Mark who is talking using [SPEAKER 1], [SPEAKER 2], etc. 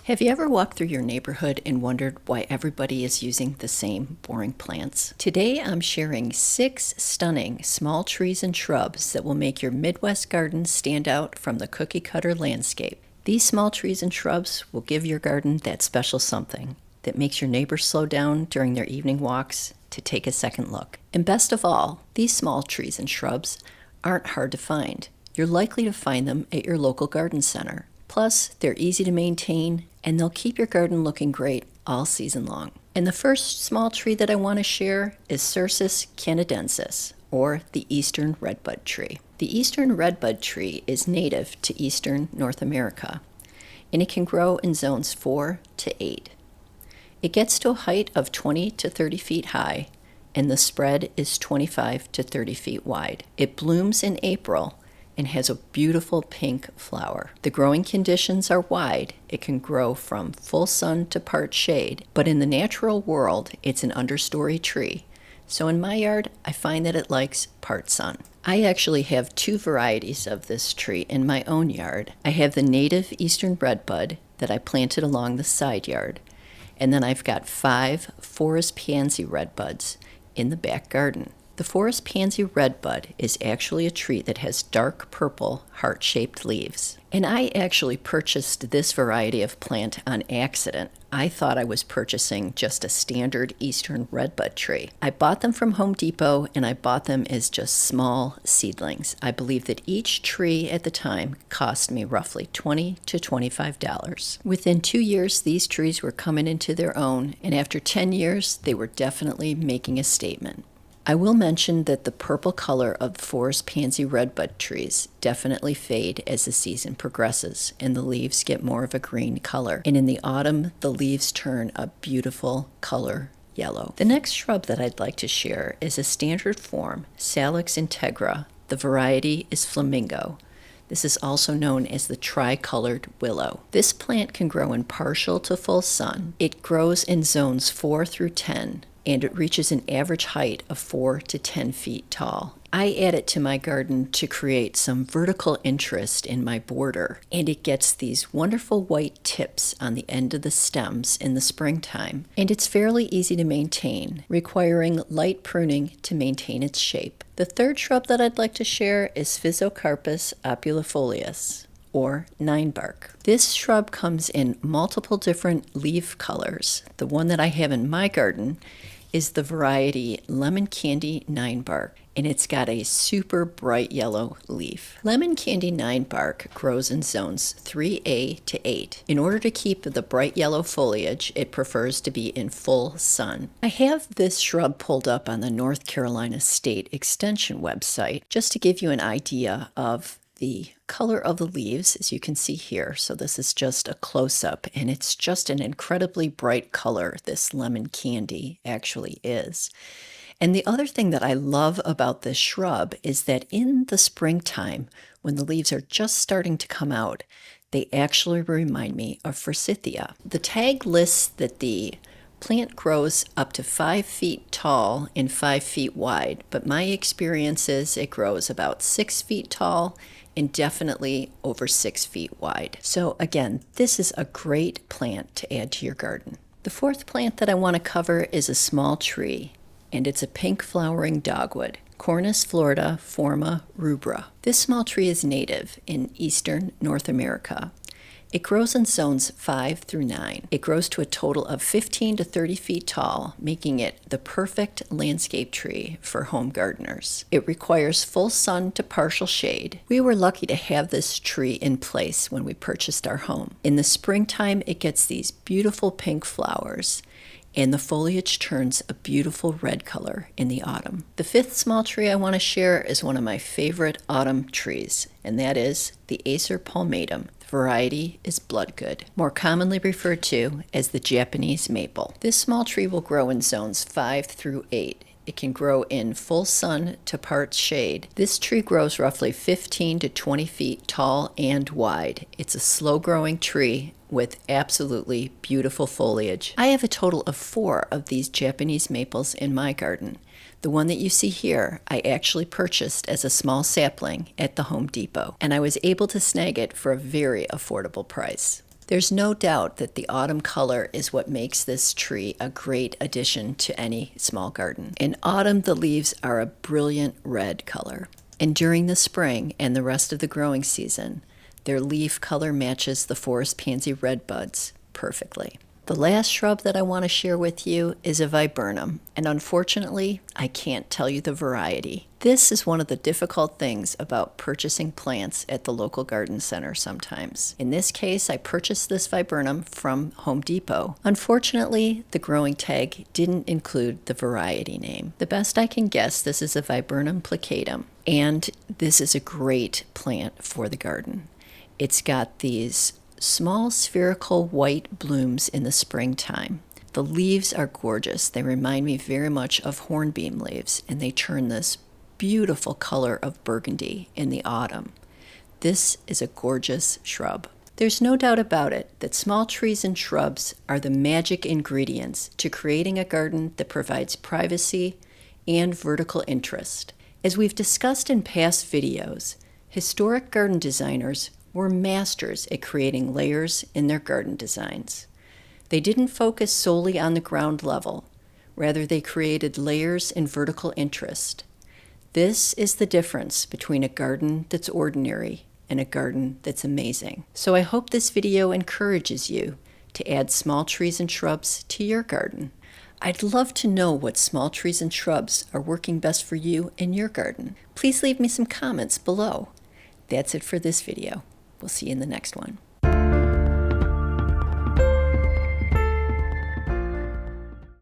[SPEAKER 1] Have you ever walked through your neighborhood and wondered why everybody is using the same boring plants? Today I'm sharing 6 stunning small trees and shrubs that will make your Midwest garden stand out from the cookie-cutter landscape. These small trees and shrubs will give your garden that special something that makes your neighbors slow down during their evening walks to take a second look. And best of all, these small trees and shrubs aren't hard to find. You're likely to find them at your local garden center. Plus, they're easy to maintain, and they'll keep your garden looking great all season long. And the first small tree that I want to share is Cercis canadensis, or the Eastern Redbud tree. The Eastern Redbud tree is native to Eastern North America, and it can grow in zones 4 to 8. It gets to a height of 20 to 30 feet high, and the spread is 25 to 30 feet wide. It blooms in April and has a beautiful pink flower. The growing conditions are wide. It can grow from full sun to part shade, but in the natural world, it's an understory tree. So in my yard, I find that it likes part sun. I actually have 2 varieties of this tree in my own yard. I have the native Eastern Redbud that I planted along the side yard, and then I've got 5 Forest Pansy Redbuds in the back garden. The Forest Pansy Redbud is actually a tree that has dark purple heart-shaped leaves. And I actually purchased this variety of plant on accident. I thought I was purchasing just a standard Eastern Redbud tree. I bought them from Home Depot, and I bought them as just small seedlings. I believe that each tree at the time cost me roughly $20 to $25. Within 2 years, these trees were coming into their own, and after 10 years, they were definitely making a statement. I will mention that the purple color of the Forest Pansy Redbud trees definitely fade as the season progresses and the leaves get more of a green color. And in the autumn, the leaves turn a beautiful color yellow. The next shrub that I'd like to share is a standard form, Salix integra. The variety is Flamingo. This is also known as the Tricolored willow. This plant can grow in partial to full sun. It grows in zones 4 through 10. And it reaches an average height of 4 to 10 feet tall. I add it to my garden to create some vertical interest in my border, and it gets these wonderful white tips on the end of the stems in the springtime. And it's fairly easy to maintain, requiring light pruning to maintain its shape. The third shrub that I'd like to share is Physocarpus opulifolius, or Ninebark. This shrub comes in multiple different leaf colors. The one that I have in my garden is the variety Lemon Candy Ninebark, and it's got a super bright yellow leaf. Lemon Candy Ninebark grows in zones 3A to 8. In order to keep the bright yellow foliage, it prefers to be in full sun. I have this shrub pulled up on the North Carolina State Extension website just to give you an idea of the color of the leaves, as you can see here. So this is just a close-up, and it's just an incredibly bright color, this lemon candy actually is. And the other thing that I love about this shrub is that in the springtime, when the leaves are just starting to come out, they actually remind me of forsythia. The tag lists that the plant grows up to 5 feet tall and 5 feet wide, but my experience is it grows about 6 feet tall and definitely over 6 feet wide. So again, this is a great plant to add to your garden. The fourth plant that I want to cover is a small tree, and it's a pink flowering dogwood, Cornus Florida forma rubra. This small tree is native in Eastern North America. It grows in zones 5 through 9. It grows to a total of 15 to 30 feet tall, making it the perfect landscape tree for home gardeners. It requires full sun to partial shade. We were lucky to have this tree in place when we purchased our home. In the springtime, it gets these beautiful pink flowers, and the foliage turns a beautiful red color in the autumn. The fifth small tree I want to share is one of my favorite autumn trees, and that is the Acer palmatum. The variety is bloodgood, more commonly referred to as the Japanese maple. This small tree will grow in zones 5 through 8. It can grow in full sun to part shade. This tree grows roughly 15 to 20 feet tall and wide. It's a slow-growing tree with absolutely beautiful foliage. I have a total of 4 of these Japanese maples in my garden. The one that you see here, I actually purchased as a small sapling at the Home Depot, and I was able to snag it for a very affordable price. There's no doubt that the autumn color is what makes this tree a great addition to any small garden. In autumn, the leaves are a brilliant red color. And during the spring and the rest of the growing season, their leaf color matches the Forest Pansy redbuds perfectly. The last shrub that I want to share with you is a Viburnum, and unfortunately, I can't tell you the variety. This is one of the difficult things about purchasing plants at the local garden center sometimes. In this case, I purchased this Viburnum from Home Depot. Unfortunately, the growing tag didn't include the variety name. The best I can guess, this is a Viburnum plicatum, and this is a great plant for the garden. It's got these small spherical white blooms in the springtime. The leaves are gorgeous. They remind me very much of hornbeam leaves, and they turn this beautiful color of burgundy in the autumn. This is a gorgeous shrub. There's no doubt about it that small trees and shrubs are the magic ingredients to creating a garden that provides privacy and vertical interest. As we've discussed in past videos, historic garden designers were masters at creating layers in their garden designs. They didn't focus solely on the ground level. Rather, they created layers and vertical interest. This is the difference between a garden that's ordinary and a garden that's amazing. So I hope this video encourages you to add small trees and shrubs to your garden. I'd love to know what small trees and shrubs are working best for you in your garden. Please leave me some comments below. That's it for this video. We'll see you in the next one.